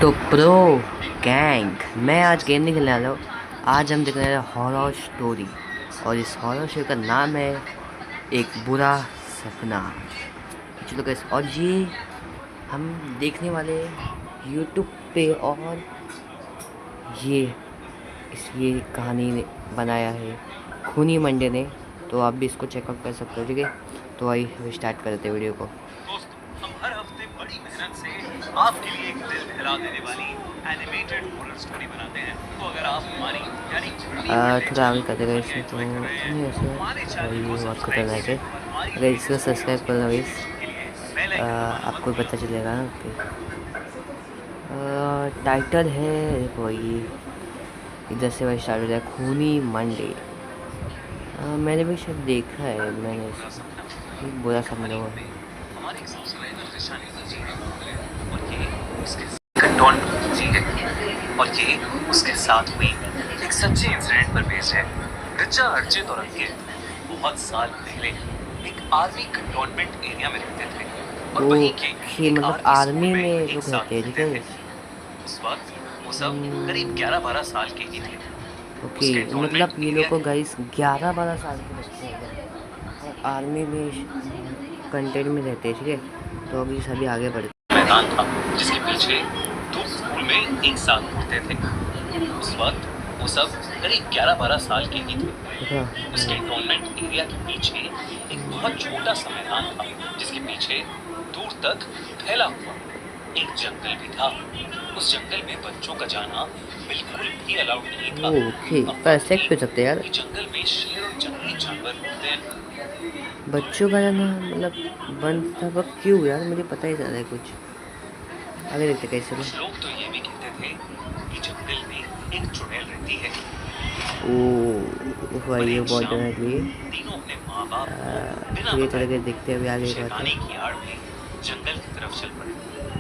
तो pro gang मैं आज गेम नहीं खेलने वाला हूँ। आज हम देखने वाले हॉरर स्टोरी और इस हॉरर स्टोरी का नाम है एक बुरा सपना। चलो गाइस, और ये हम देखने वाले यूट्यूब पे, और ये कहानी ने बनाया है खूनी मंडे ने, तो आप भी इसको चेकआउट कर सकते हो। ठीक है, तो आइए स्टार्ट करते हैं वीडियो को। दोस्तों, हम हर हफ्ते बड़ी मेहनत से आपके लिए एक दिल बहला देने वाली एनिमेटेड हॉरर स्टोरी बनाते हैं। तो अगर आप हमारी यानी थोड़ा आगे कर देगा इसमें, तो एंजॉय कर रहे नहीं हैं वैसे तो हमारे चैनल भाई को ये बहुत सब्सक्राइब खतरनाक है। कीजिए और हमारी अगर इसको लेटेस्ट वीडियो सब्सक्राइब कर लो गाइस, नोटिफिकेशन के लिए बेल आइकन दबाना मत आपको पता भूलिए। चलेगा ना कि टाइटल है। देखो ये इधर से भाई स्टार्ट हो जाए, खूनी मंडे। मैंने भी शायद देखा है, मैंने बुरा सपना एक बुरा ये सपना कहानी हुआ। हमें हमारे एक सब्सक्राइबर ऋषा ने भेजी है और ये उसके कंटोन पर भेजी है और ये उसके साथ हुई एक सच्चे इंसिडेंट पर बेस्ड है। ऋचा, अर्जित और अंकित बहुत साल पहले एक आर्मी कंटोनमेंट एरिया में रहते थे और वहीं के ओके, एक मतलब आर्मी स्कूल आर्मी में में एक लोग साथ रहते हैं, ठीक पढ़ते थे। है। उस वक्त वो सब करीब 11-12 साल के ही थे। ओके, उस मतलब कंटोनमेंट ये लोग एरिया को गाइस 11-12 साल के बच्चे हैं और आर्मी में कंटेंट में रहते हैं, ठीक है। तो अभी सभी आगे बढ़। मैदान था जिसके पीछे दो स्कूल में एक साथ पढ़ते थे। उस वक्त वो सब करीब 11-12 साल के ही थे। देखा। उस कैंटोनमेंट एरिया के पीछे एक बहुत छोटा सा मैदान था जिसके पीछे दूर तक फैला हुआ एक जंगल भी था। उस जंगल में बच्चों का जाना बिल्कुल भी अलाउड नहीं था। ओके, अब पर बात सेक्ट थी पे सकते हैं यार। कि जंगल में शेर और जंगली जानवर होते हैं। बच्चों का जाना मतलब बंद था, पर क्यों यार, मुझे पता ही चल रहा है कुछ। आगे देखते कैसे में। कुछ लोग तो ये भी कहते थे कि जंगल में एक चुड़ैल रहती है। ओ पर भाई, ये एक बहुत शाम डरावनी है। तीनों अपने माँ बाप को बिना ठीक है, चल के बताए देखते हैं अभी आगे बात है। शैतानी की आड़ में जंगल की तरफ चल पड़े।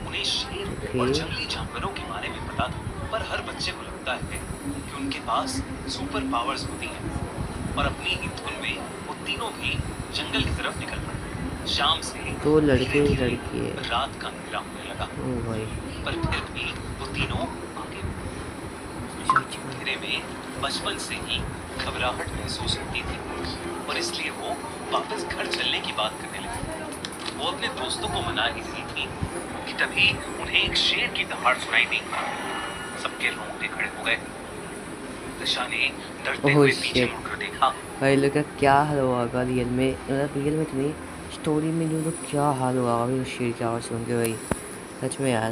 उन्हें शेर ओके। और जंगली जानवरों के बारे में पता था, पर हर बच्चे को लगता है कि उनके पास सुपर पावर्स होती हैं और अपनी ही धुन में वो तीनों भी जंगल की तरफ निकल पड़े। शाम से दो धीरे लड़के धीरे लड़की है। रात का अंधेरा होने लगा, ओ भाई। पर फिर भी वो तीनों आगे अच्छा अच्छा। अंधेरे में बचपन से ही घबराहट महसूस होती थी और इसलिए वो वापस घर चलने की बात करने लगी। वो अपने दोस्तों को मना ही रही थी कि तभी उन्हें एक शेर की दहाड़ सुनाई दी। सबके रोंगटे खड़े हो गए। दिशा ने डरते ओह हुए पीछे शिट। मुड़कर देखा। भाई लोग का क्या हाल हुआ होगा रियल में, मतलब रियल में तो नहीं, स्टोरी में जो लोग क्या हाल हुआ होगा उस शेर की आवाज़ सुन के भाई। सच में यार।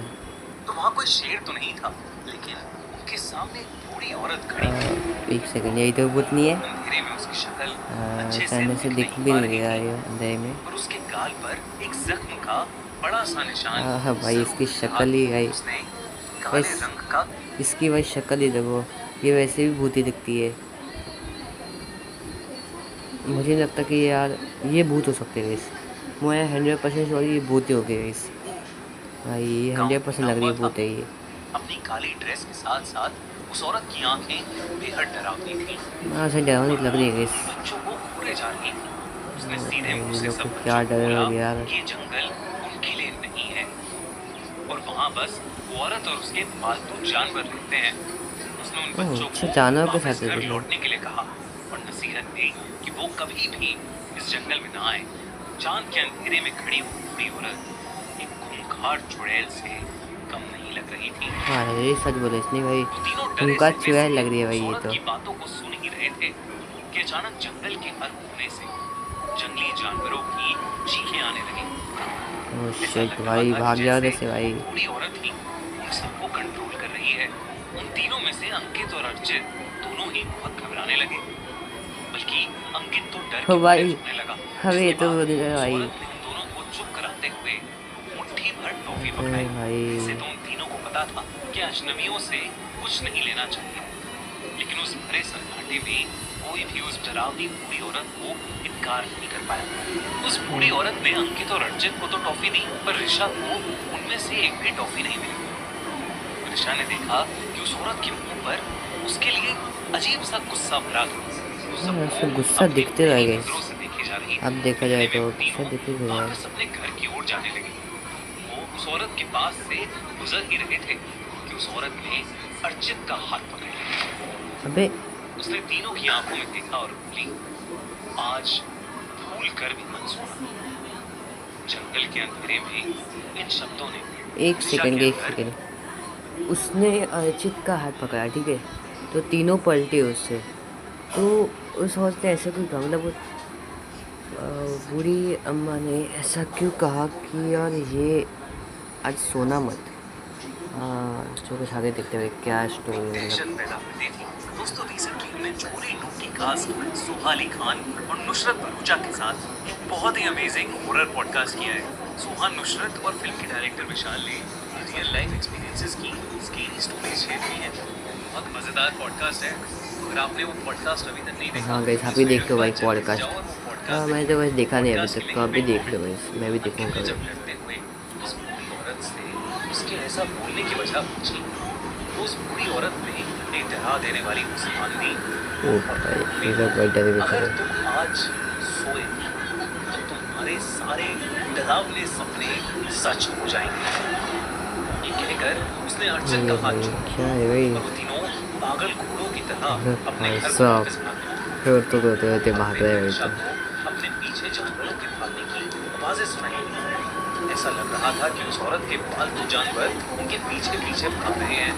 तो वहां कोई शेर तो नहीं था, लेकिन उनके सामने एक बूढ़ी औरत खड़ी थी। एक सेकंड, यही तो भूत नहीं है। अंधेरे में उसकी शक्ल अच्छे से सामने से दिख दिख नहीं भी पा नहीं रही रहा थी है अंधेरे में। और उसके गाल पर एक जख्म का बड़ा सा निशान हाँ भाई, इसकी जरूर था। शक्ल ही भाई, उसने काले बस रंग का इसकी भाई शक्ल ही देखो, ये वैसे भी भूती दिखती है। मुझे नहीं लगता कि यार ये भूत हो सकते हैं इस, मैं 100% श्योर ये भूत ही हो गए इस। भाई ये गांव 100% बना लग रही हुआ है था। भूत है ये। अपनी काली ड्रेस के साथ साथ उस औरत की आंखें बेहद डरावनी थी। हाँ सही डरावनी लग रही है इस। उन बच्चों को घूरे जा रही थी। उसने सीधे मुंह ये से लोग को सब क्या बच्चों को डर बोला हो गया यार। कि ये जंगल उनके लिए नहीं है और वहाँ बस वो औरत और उसके पालतू जानवर रहते हैं। उसने उन ओह बच्चों अच्छा, को जानवर के वापस साथ घर रहते हैं। लौटने के लिए कहा और नसीहत दी कि वो कभी भी इस जंगल में ना आए। चांद के अंधेरे में खड़ी हुई बूढ़ी औरत एक खूंखार चुड़ैल से कम नहीं लग रही थी। हाँ ये सच बोले इसने भाई, वो तीनों डरे उनका सहमे चुड़ैल से लग रही है भाई उस ये औरत तो। की बातों को सुन ही रहे थे कि अचानक जंगल के हर कोने से जंगली जानवरों की चीखें आने लगी। ओह ऐसा शिट लग रहा भाई, था कि भाग जाओ जैसे जैसे भाई। बूढ़ी औरत ही उन सबको कंट्रोल कर रही है। उन तीनों में से अंकित और अर्जित दोनों ही बहुत घबराने लगे, बल्कि अंकित तो डर ओ के मारे भाई, रोने लगा। हमें जिसके तो बाद उस भाई। औरत ने उन दोनों को चुप कराते हुए मुट्ठी भर टॉफी अरे पकड़ाई। इससे भाई। तो उन तीनों को पता था कि अजनबियों से कुछ नहीं लेना चाहिए, लेकिन उस भरे सन्नाटे में कोई भी उस डरावनी बूढ़ी औरत को इनकार नहीं कर पाया। उस बूढ़ी औरत ने अंकित और अर्जित को तो टॉफी दी, पर ऋषा को उनमें से एक भी टॉफी नहीं मिली। ऋषा ने देखा कि उस औरत के मुंह पर उसके लिए अजीब सा गुस्सा भरा था। वो हाँ, सबको उसका गुस्सा अपनी दिखते रह डरी गए। नजरों से देखी जा रही अब थी। देखा जाए इतने में तो वो गुस्सा तीनों दिख ही रहा है। वापस अपने घर की ओर जाने लगे। वो उस औरत के पास से गुजर ही रहे थे कि उस औरत ने अर्चित का हाथ पकड़ लिया। अबे उसने तीनों की आंखों में देखा और बोली, आज भूल कर भी मत सोना। जंगल के अंधेरे में इन शब्दों ने एक दिशा सेकंड के एक अंदर सेकंड, उसने अर्चित का हाथ पकड़ा, ठीक है, तो तीनों पलटे उससे। तो उस औरत ने ऐसा क्यों कहा, मतलब बूढ़ी अम्मा ने ऐसा क्यों कहा कि यार ये आज सोना मत। हाँ, जो कुछ आगे देखते हुए क्या स्टोरी है दहशत मतलब। पैदा कर दी थी। दोस्तों रिसेंटली हमने छोरी टू की कास्ट सुहाली खान और नुसरत भरूचा के साथ एक बहुत ही अमेजिंग हॉरर पॉडकास्ट किया है। सुहान नुसरत और फिल्म के डायरेक्टर विशाल ने रियल लाइफ एक्सपीरियंसेस की स्केरी स्टोरीज शेयर की हैं। बहुत मजेदार पॉडकास्ट है। तो अगर आपने वो पॉडकास्ट अभी तक नहीं देखा, हाँ गाइस, आप इस भी वीडियो देख के लो भाई बाद जल्दी से पॉडकास्ट। जाओ और वो हाँ, पॉडकास्ट मैंने तो देखो। बस देखा नहीं अभी पॉडकास्ट के तक, तो लिंक आप भी मैं देख लो कमेंट गाइस, मैं भी अंकित देखूंगा ने जब भाई। लड़ते हुए उस बूढ़ी औरत से उसके ऐसा बोलने की वजह पूछी, तो उस बूढ़ी औरत ने एक डरा देने वाली मुस्कान दी ओ और भाई, बोली, ये तो बड़ा डर अगर बेचारे। तुम आज सोए तो तुम्हारे सारे डरावने सपने सच हो जाएंगे। ये कहकर उसने अर्चन का ये हाथ भाई छोड़ क्या दिया है भाई। और वो तीनों पागल घोड़ों की तरह अरे अपने भाई घर को साहब, वापस भाग गए। फिर तो रोते रोते और भाग फिर रहे भाई दिशा तो। को अपने पीछे जानवरों के भागने की आवाजें सुनाई दी। ऐसा लग रहा था कि उस औरत के पालतू जानवर उनके पीछे पीछे भाग रहे हैं।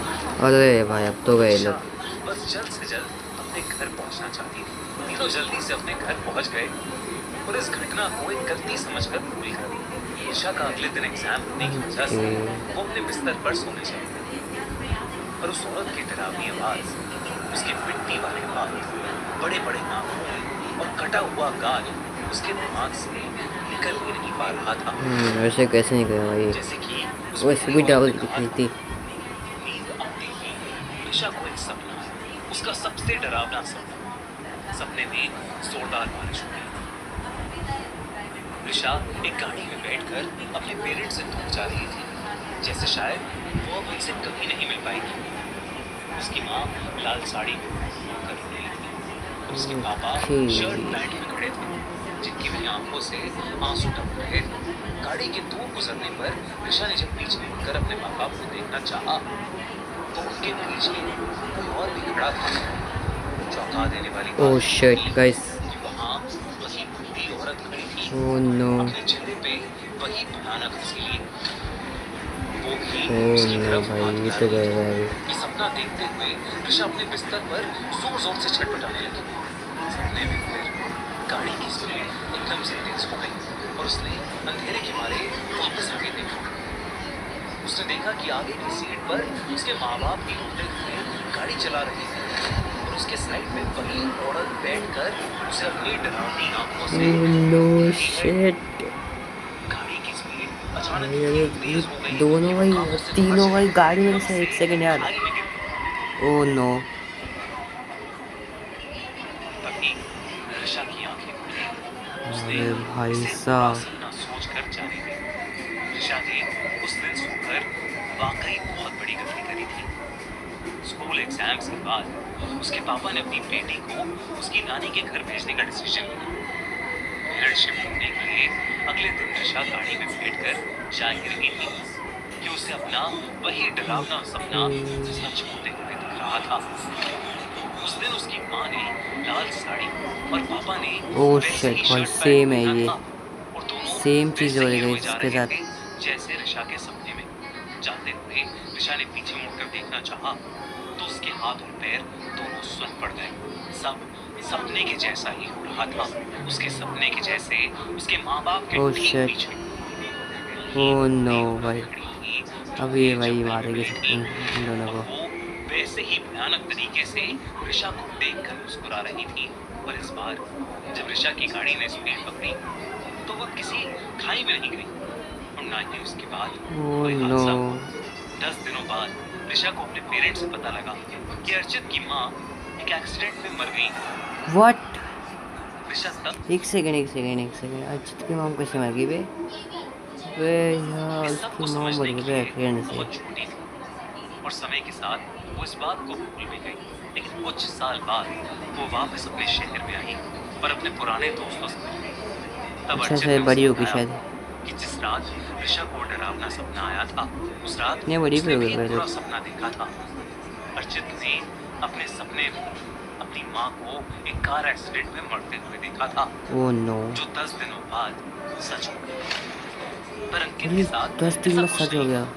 अरे भाई अब तो गए दिशा लोग। बस जल्द से जल्द अपने घर पहुंचना चाहती थी। तीनों जल्दी से अपने घर पहुंच गए और इस घटना को एक गलती समझकर भूल गए। दिशा का अगले दिन एग्जाम होने की वजह से वो अपने बिस्तर पर सोने चले और उस औरत की डरावनी आवाज, उसके मिट्टी वाले बाल, बड़े बड़े नाखून और कटा हुआ गाल उसके दिमाग से निकल ही नहीं पा रहा था। वैसे कैसे नहीं करें भाई, जैसे कि उस वैसे बूढ़ी भी औरत डबल ने कहा दिखनी था। थी। नींद आते ही दिशा को एक सपना आया, उसका सबसे डरावना सपना। सपने में जोरदार बारिश हो रही थी। दिशा एक गाड़ी में बैठकर अपने पेरेंट्स से दूर जा रही थी, जैसे शायद वो अब उनसे कभी नहीं मिल पाएगी। उसकी माँ लाल साड़ी में कर रही थी और उसके पापा ओके। शर्ट पैंट में खड़े थे, जिनकी भी आंखों से आंसू टपक रहे थे। गाड़ी के दूर गुजरने पर दिशा ने जब पीछे मुड़कर अपने माँ बाप को देखना चाहा, तो उनके पीछे कोई और भी खड़ा था। चौंका देने वाली ओह बात शिट थी गाइस, कि वहाँ वही बूढ़ी औरत खड़ी थी, ओह नो, अपने चेहरे पे वही भयानक हंसी लिए, वो भी ओह उसकी नो तरफ भाई, हाथ ये बढ़ा तो रही गए थी। भाई। ये सपना देखते हुए ऋषा अपने बिस्तर पर जोर जोर से छटपटाने लगी। सपने में फिर गाड़ी की स्पीड एकदम से तेज हो गई और उसने अंधेरे के मारे वापस आगे देखा। उसने देखा कि आगे की सीट पर उसके माँ बाप भी रोते हुए गाड़ी चला रहे थे और उसके साइड में वही औरत बैठकर उसे अपनी डरावनी आंखों से ओह नो देखती है। शिट गाड़ी की स्पीड अचानक भाई, इतनी अरे ये तेज हो गई दोनों कि वो भाई, काबू से बाहर तीनों भाई चली गाड़ी में एकदम से, एक से सेकंड यार। खाई में गिर गई। ओह नो, तभी ऋषा की आंखें खुली। उसने अरे भाई इसे बुरा साहब, सपना सोचकर जाने दी। ऋषा ने उस दिन सोकर वाकई बहुत बड़ी गलती करी थी। स्कूल एग्जाम्स के बाद उसके पापा ने अपनी बेटी को उसकी नानी के घर भेजने का डिसीजन लिया। मेरठ शिफ्ट होने के लिए अगले दिन ऋषा गाड़ी में बैठकर जा ही रही थी कि उसे अपना वही डरावना सपना सच होते हुए दिख रहा था। उस दिन उसकी माँ ने लाल साड़ी और पापा ने ओह वैसे ही शिट भाई, शर्ट पैंट सेम है पहना ये, था और दोनों सेम चीज वैसे हो ही रही है रोए जा इसके रहे साथ। थे जैसे ऋषा के सपने में। जाते हुए ऋषा ने पीछे मुड़कर देखना चाहा तो उसके हाथ और पैर दोनों सुन पड़ गए। सब सपने के जैसा ही हो रहा था, उसके सपने के जैसे उसके माँ बाप के ओह ठीक शिट, पीछे। ओह नो भाई, खड़ी अब ये भाई जंगल में मारेगी बैठी इन दोनों और को। वो वैसे ही भयानक तरीके से ऋषा को देखकर मुस्कुरा रही थी। पर इस बार जब ऋषा की गाड़ी ने स्पीड पकड़ी तो वो किसी खाई में नहीं गई और ना ही उसके बाद ओह कोई नो, हादसा हुआ। 10 दिनों बाद ऋषा को अपने पेरेंट्स से पता लगा कि अर्चित की माँ एक एक्सीडेंट में मर गई। व्हाट, ऋषा तब एक सेकंड, अजित की मॉम कैसे मर गई बे? वे यार, इस सब उसकी को मॉम मर समझने गई के बे लिए एक्सीडेंट से। बहुत छोटी थी और समय के साथ वो इस बात को भूल भी गई। लेकिन कुछ साल बाद वो वापस अपने शहर में आई और अपने पुराने दोस्तों से मिली। तब अच्छा अर्चित से ने बड़ी उसे होगी बताया शायद। कि जिस रात ऋषा को डरावना सपना आया था, उस रात नहीं, बड़ी उसने भी प्रॉब्लम एक है बुरा सपना देखा था। अर्चित ने अपने सपने में अपनी माँ को एक कार एक्सीडेंट में मरते हुए देखा था, ओ नो, जो 10 दिनों बाद सच हो गया। पर अंकित अरे के साथ 10 दिन ऐसा में कुछ सच हो नहीं गया। था,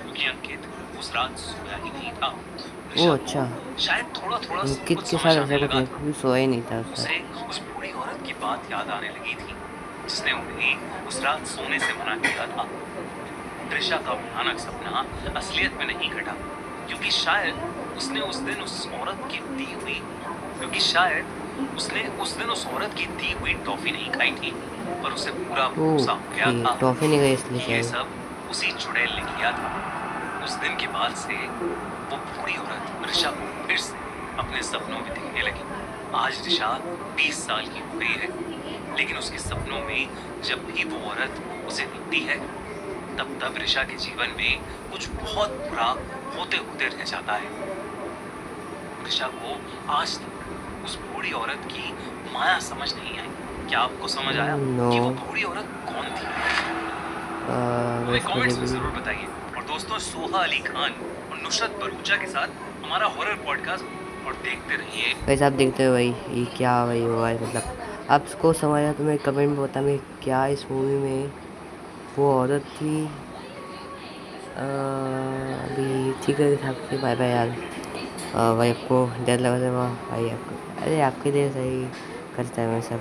क्योंकि अंकित उस रात सोया ही नहीं था। ओ ऋषा अच्छा, को शायद थोड़ा थोड़ा सब अंकित कुछ के समझ साथ आने ऐसा कुछ लगा नहीं, था। क्योंकि सोया ही नहीं था उस उसे रात। उस बूढ़ी औरत की बात याद आने लगी थी, जिसने उन्हें उस रात सोने से मना किया था। त्रिशा का भयानक सपना असलियत में नहीं घटा, क्योंकि शायद उसने उस दिन उस औरत की दी हुई क्योंकि शायद उसने उस दिन उस औरत की दी हुई टॉफी नहीं खाई थी, पर उसे पूरा भरोसा हो गया ओके, था टॉफी नहीं गई इसलिए कि ये शायद। सब उसी चुड़ैल ने किया था। उस दिन के बाद से वो बूढ़ी औरत ऋषा को फिर से अपने सपनों में दिखने लगी। आज ऋषा 20 साल की हो गई है, लेकिन उसके सपनों में जब भी वो औरत उसे दिखती है, तब ऋषा के जीवन में कुछ बहुत बुरा होते होते रह जाता है। ऋषा को आज तक उस बूढ़ी औरत की माया समझ नहीं आई। क्या आपको समझ आया नो, कि वो बूढ़ी औरत कौन थी? हमें वैसे मुझे कमेंट्स में भी। जरूर बताइए। और दोस्तों, सोहा अली खान और नुसरत भरूचा के साथ हमारा हॉरर पॉडकास्ट और देखते रहिए। वैसे आप देखते हो भाई, ये क्या भाई हुआ है, मतलब आपको समझ आया तो मैं कमेंट में बता, मैं क्या इस मूवी में वो औरत थी। अभी ठीक है साहब से, बाय बाय यार। भाई आपको डर लगा था भाई आपको, अरे आपके लिए सही करता है मैं सब।